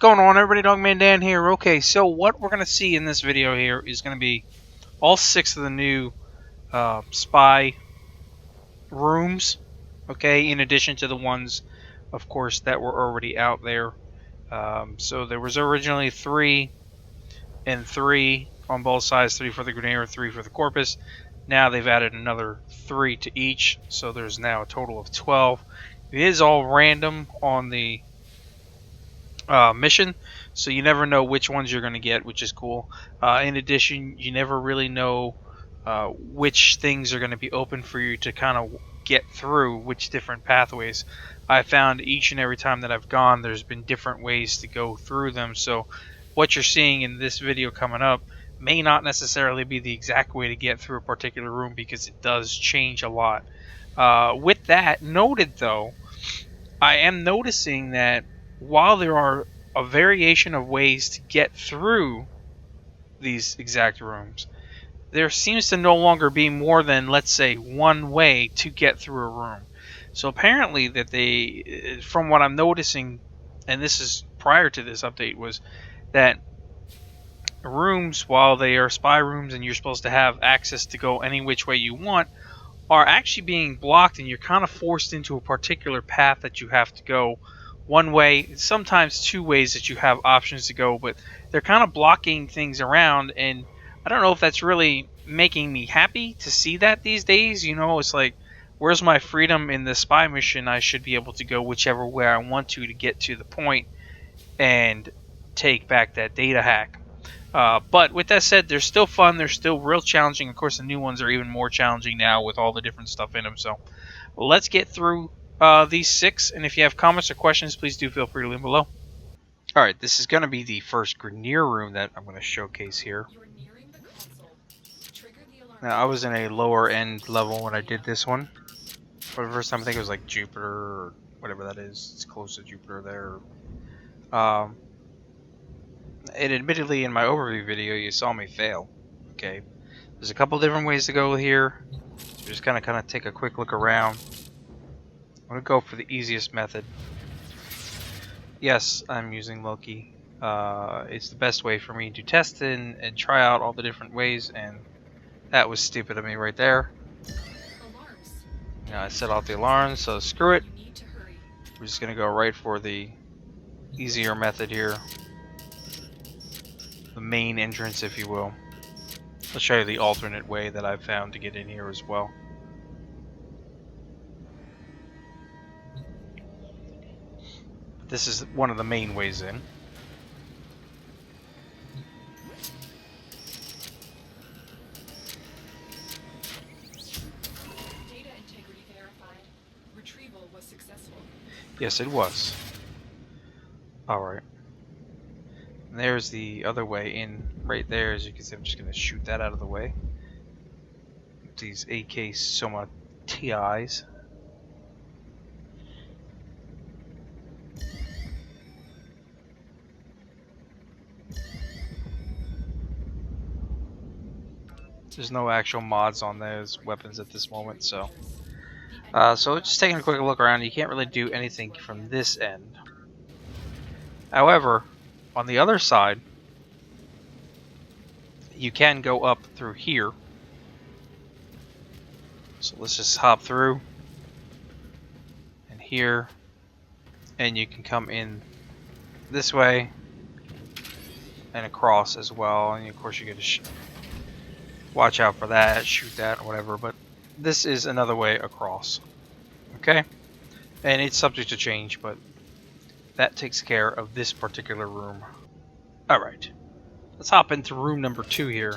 going on, everybody? Dogman Dan here. Okay, so what we're going to see in this video here is going to be all 6 of the new spy rooms, okay, in addition to the ones, of course, that were already out there. So there was originally 3 and 3 on both sides, 3 for the Grineer, 3 for the Corpus. Now they've added another 3 to each, so there's now a total of 12. It is all random on the mission, so you never know which ones you're going to get, which is cool. In addition, you never really know which things are going to be open for you to kind of get through, which different pathways. I found each and every time that I've gone, there's been different ways to go through them, so what you're seeing in this video coming up may not necessarily be the exact way to get through a particular room, because it does change a lot. With that noted, though, I am noticing that while there are a variation of ways to get through these exact rooms, there seems to no longer be more than, let's say, one way to get through a room. So apparently that they, from what I'm noticing, and this is prior to this update, was that rooms, while they are spy rooms and you're supposed to have access to go any which way you want, are actually being blocked, and you're kind of forced into a particular path that you have to go one way, sometimes 2 ways that you have options to go, but they're kind of blocking things around, and I don't know if that's really making me happy to see that these days. You know, it's like, where's my freedom in the spy mission? I should be able to go whichever way I want to get to the point and take back that data hack. But with that said, they're still fun. They're still real challenging. Of course, the new ones are even more challenging now with all the different stuff in them. So let's get through these 6. And if you have comments or questions, please do feel free to leave below. Alright, this is going to be the first Grineer room that I'm going to showcase here. Now, I was in a lower end level when I did this one. For the first time, I think it was like Jupiter or whatever that is. It's close to Jupiter there. And admittedly, in my overview video, you saw me fail. Okay, there's a couple different ways to go here. So just kind of take a quick look around. I'm gonna go for the easiest method. Yes, I'm using Loki. It's the best way for me to test and try out all the different ways, and that was stupid of me right there. Now I set off the alarms, so screw it. We're just gonna go right for the easier method here. The main entrance, if you will. I'll show you the alternate way that I've found to get in here as well. This is one of the main ways in. Data integrity verified. Retrieval was successful. Yes, it was. Alright. There's the other way in right there. As you can see, I'm just going to shoot that out of the way. These AK Soma TIs. There's no actual mods on those weapons at this moment, so just taking a quick look around, you can't really do anything from this end. However, on the other side, you can go up through here. So let's just hop through and here, and you can come in this way and across as well. And of course, you get to watch out for that, shoot that, or whatever. But this is another way across. Okay, and it's subject to change, but that takes care of this particular room. Alright, let's hop into room number 2 here,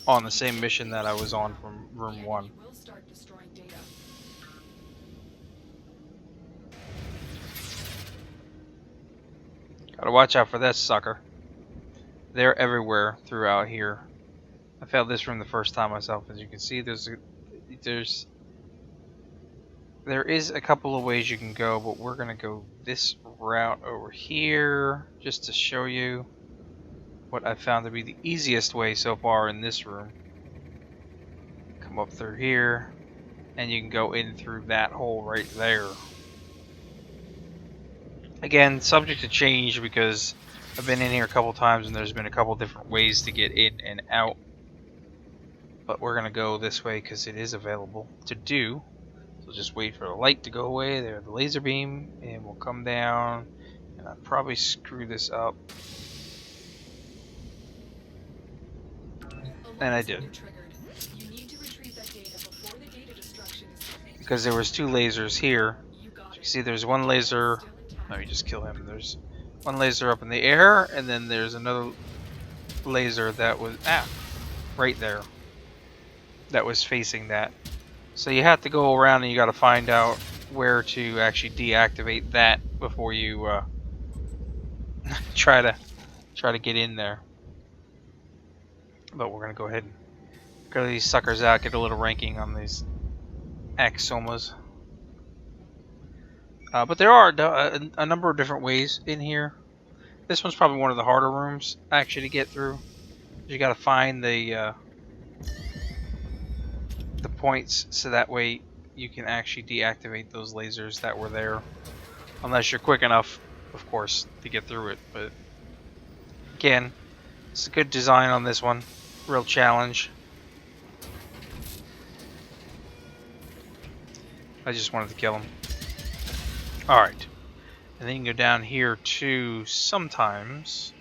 on the same mission that I was on from room 1. Gotta watch out for that sucker. They're everywhere throughout here. I failed this room the first time myself. As you can see, there is a couple of ways you can go, but we're gonna go this route over here just to show you what I found to be the easiest way so far in this room. Come up through here, and you can go in through that hole right there. Again, subject to change because I've been in here a couple times and there's been a couple different ways to get in and out. But we're going to go this way because it is available to do. So just wait for the light to go away. There, the laser beam, and we'll come down. And I'll probably screw this up. And I did. Because there was 2 lasers here. You can see there's one laser. Let me just kill him. There's one laser up in the air, and then there's another laser that was right there. That was facing that. So you have to go around and you got to find out where to actually deactivate that before you try to get in there. But we're gonna go ahead and get these suckers out, get a little ranking on these axomas. But there are a number of different ways in here. This one's probably one of the harder rooms actually to get through. You got to find the points so that way you can actually deactivate those lasers that were there. Unless you're quick enough, of course, to get through it. But again, it's a good design on this one. Real challenge. I just wanted to kill him. Alright. And then you can go down here to sometimes.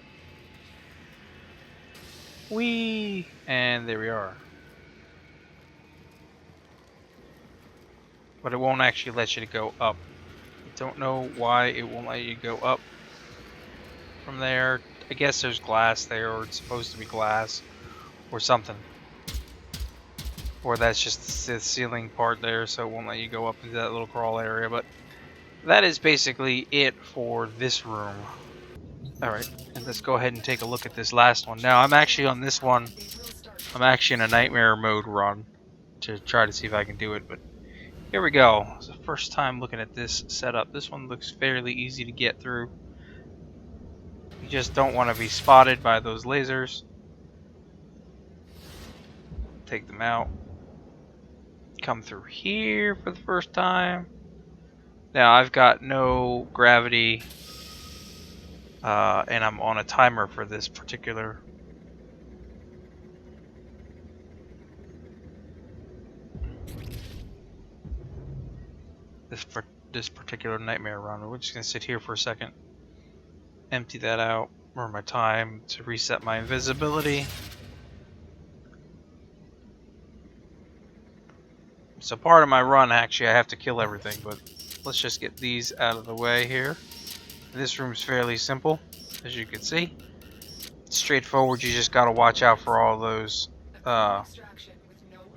Whee! And there we are. But it won't actually let you go up. I don't know why it won't let you go up from there. I guess there's glass there, or it's supposed to be glass, or something. Or that's just the ceiling part there, so it won't let you go up into that little crawl area. But that is basically it for this room. Alright, and let's go ahead and take a look at this last one. Now, I'm actually on this one. I'm actually in a nightmare mode run to try to see if I can do it, but here we go. It's the first time looking at this setup. This one looks fairly easy to get through. You just don't want to be spotted by those lasers. Take them out. Come through here for the first time. Now I've got no gravity, and I'm on a timer for this particular. This particular nightmare run. We're just gonna sit here for a second, empty that out, for my time to reset my invisibility. So part of my run, actually, I have to kill everything, but let's just get these out of the way here. This room's fairly simple, as you can see. Straightforward. You just gotta watch out for all those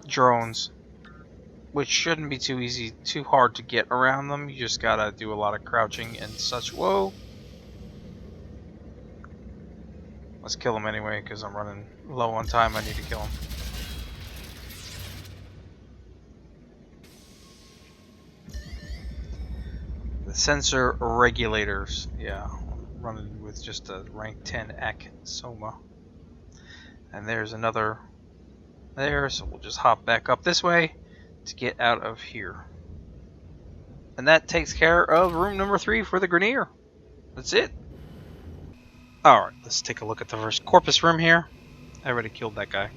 drones, which shouldn't be too hard to get around them. You just gotta do a lot of crouching and such. Whoa! Let's kill him anyway, because I'm running low on time. I need to kill him. The sensor regulators. Yeah, running with just a rank 10 axoma. And there's another there, so we'll just hop back up this way to get out of here. And that takes care of room number 3 for the Grineer. That's it. Alright, let's take a look at the first Corpus room here. I already killed that guy.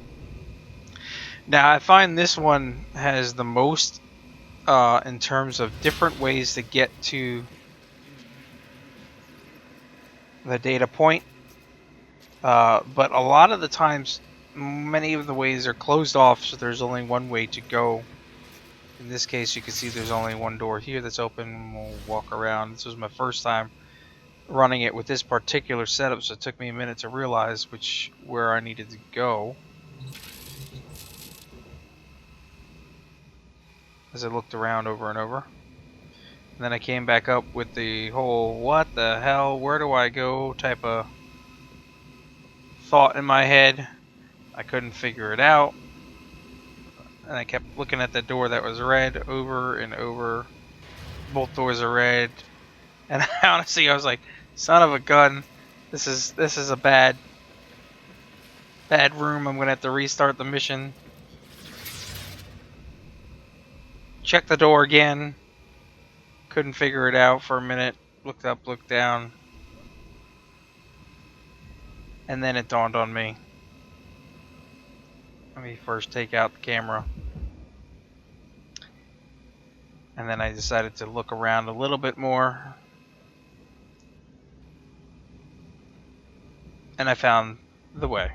Now, I find this one has the most in terms of different ways to get to the data point. But a lot of the times, many of the ways are closed off, so there's only one way to go. In this case, you can see there's only one door here that's open. We'll walk around. This was my first time running it with this particular setup, so it took me a minute to realize where I needed to go. As I looked around over and over. And then I came back up with the whole, what the hell, where do I go type of thought in my head. I couldn't figure it out. And I kept looking at the door that was red over and over. Both doors are red. And honestly, I was like, son of a gun, this is a bad room. I'm gonna have to restart the mission. Check the door again. Couldn't figure it out for a minute. looked up, looked down, and then it dawned on me. Let me first take out the camera. And then I decided to look around a little bit more. And I found the way.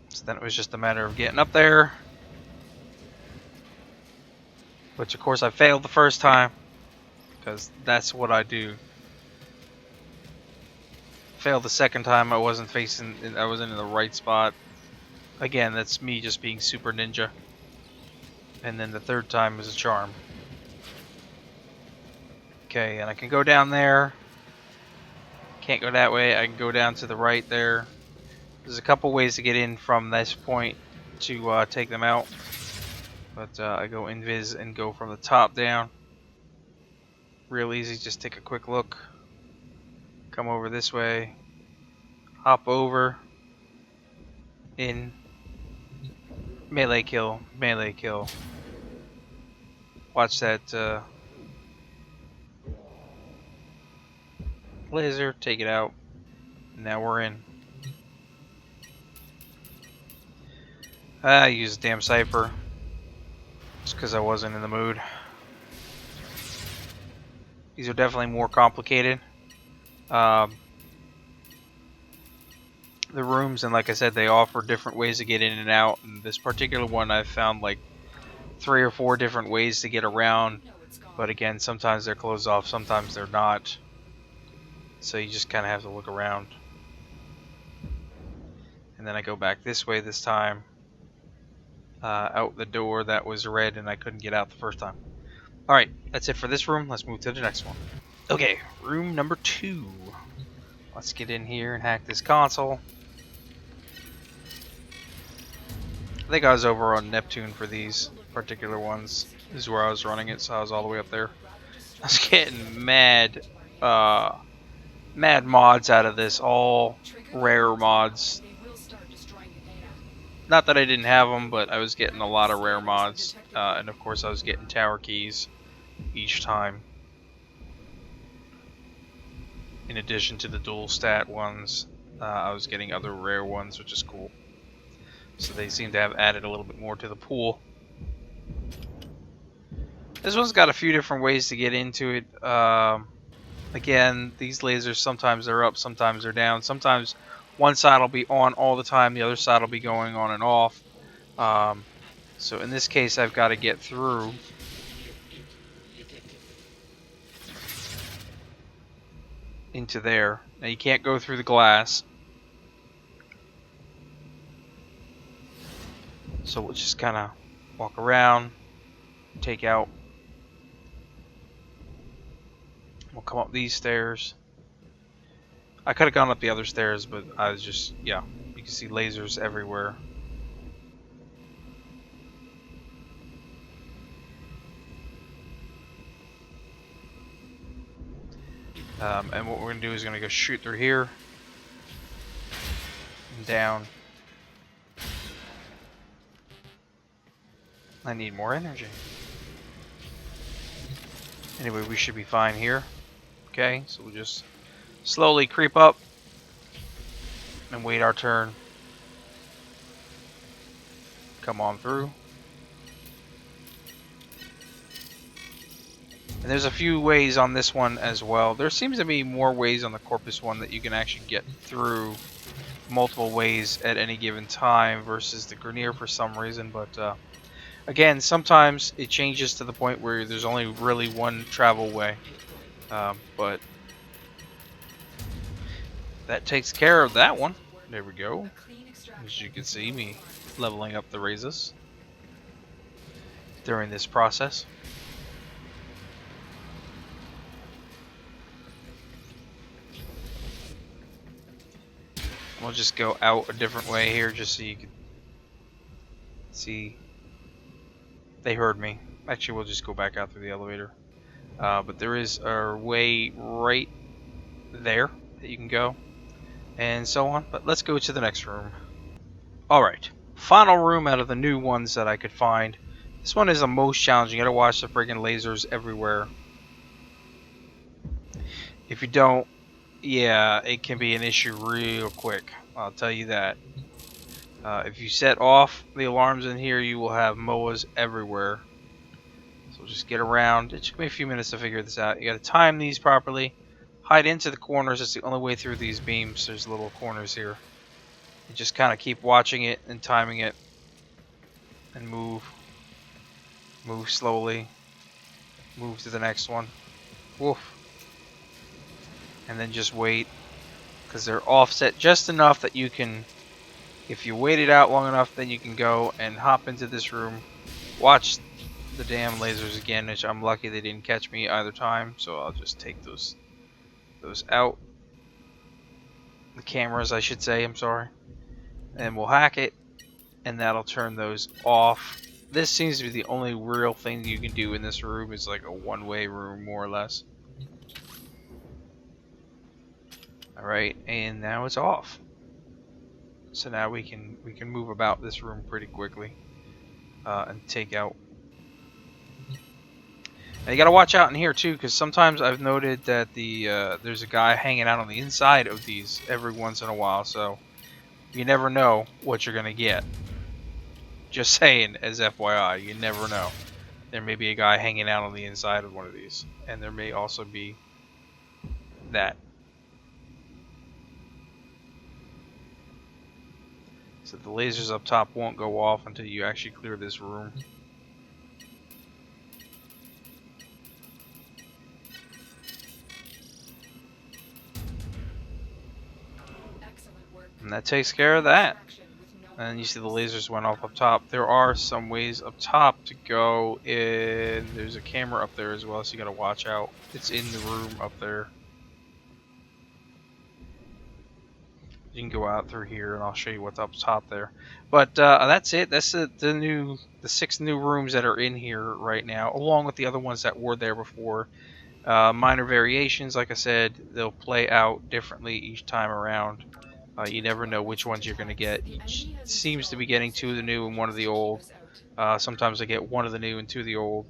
So then it was just a matter of getting up there. Which of course I failed the first time. Because that's what I do. Failed the second time, I wasn't in the right spot. Again, that's me just being super ninja. And then the third time was a charm. Okay, and I can go down there. Can't go that way. I can go down to the right there. There's a couple ways to get in from this point to take them out. But I go invis and go from the top down. Real easy, just take a quick look. Come over this way. Hop over. In. Melee kill. Melee kill. Watch that laser, take it out. Now we're in. I used a damn Cypher. Just because I wasn't in the mood. These are definitely more complicated. The rooms, and like I said, they offer different ways to get in and out. And this particular one, I found like 3 or 4 different ways to get around. But again, sometimes they're closed off, sometimes they're not. So you just kind of have to look around. And then I go back this way this time. Out the door that was red and I couldn't get out the first time. Alright, that's it for this room. Let's move to the next one. Okay, room number 2. Let's get in here and hack this console. I think I was over on Neptune for these particular ones. This is where I was running it, so I was all the way up there. I was getting mad mods out of this, all rare mods. Not that I didn't have them, but I was getting a lot of rare mods. And of course I was getting tower keys each time. In addition to the dual stat ones, I was getting other rare ones, which is cool. So they seem to have added a little bit more to the pool. This one's got a few different ways to get into it. Again, these lasers, sometimes they're up, sometimes they're down. Sometimes one side will be on all the time, the other side will be going on and off. So in this case, I've got to get through. Into there. Now you can't go through the glass. So we'll just kind of walk around, take out. We'll come up these stairs. I could have gone up the other stairs, but I was just, yeah, you can see lasers everywhere. And what we're going to do is going to go shoot through here. And down. I need more energy. Anyway, we should be fine here. Okay, so we'll just slowly creep up and wait our turn. Come on through. And there's a few ways on this one as well. There seems to be more ways on the Corpus one that you can actually get through multiple ways at any given time versus the Grineer for some reason. But again, sometimes it changes to the point where there's only really one travel way. But that takes care of that one. There we go. As you can see, me leveling up the raises during this process. We'll just go out a different way here just so you can see. They heard me. Actually, we'll just go back out through the elevator. But there is a way right there that you can go. And so on. But let's go to the next room. Alright. Final room out of the new ones that I could find. This one is the most challenging. You gotta watch the friggin' lasers everywhere. If you don't, yeah, it can be an issue real quick. I'll tell you that. If you set off the alarms in here, you will have MOAs everywhere. So just get around. It took me a few minutes to figure this out. You gotta time these properly. Hide into the corners. That's the only way through these beams. There's little corners here. You just kind of keep watching it and timing it. And move. Move slowly. Move to the next one. Woof. And then just wait. Because they're offset just enough that you can... If you wait it out long enough, then you can go and hop into this room. Watch the damn lasers again, which I'm lucky they didn't catch me either time. So I'll just take those out. The cameras, I should say, I'm sorry. And we'll hack it. And that'll turn those off. This seems to be the only real thing you can do in this room. It's like a one-way room, more or less. Alright, and now it's off. So now we can move about this room pretty quickly. And take out. Now you gotta watch out in here too, because sometimes I've noted that there's a guy hanging out on the inside of these every once in a while, so you never know what you're gonna get. Just saying, as FYI, you never know. There may be a guy hanging out on the inside of one of these, and there may also be that. So the lasers up top won't go off until you actually clear this room. Excellent work. And that takes care of that. Extraction with no And you see the lasers went off up top. There are some ways up top to go in. There's a camera up there as well, so you gotta watch out. It's in the room up there. You can go out through here, and I'll show you what's up top there. But that's it. That's the 6 new rooms that are in here right now, along with the other ones that were there before. Minor variations, like I said, they'll play out differently each time around. You never know which ones you're going to get. Each seems to be getting 2 of the new and 1 of the old. Sometimes I get 1 of the new and 2 of the old.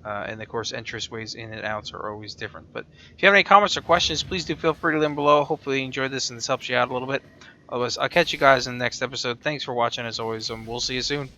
And of course, entrance ways in and outs are always different. But if you have any comments or questions, please do feel free to leave them below. Hopefully you enjoyed this and this helps you out a little bit. Otherwise, I'll catch you guys in the next episode. Thanks for watching as always, and we'll see you soon.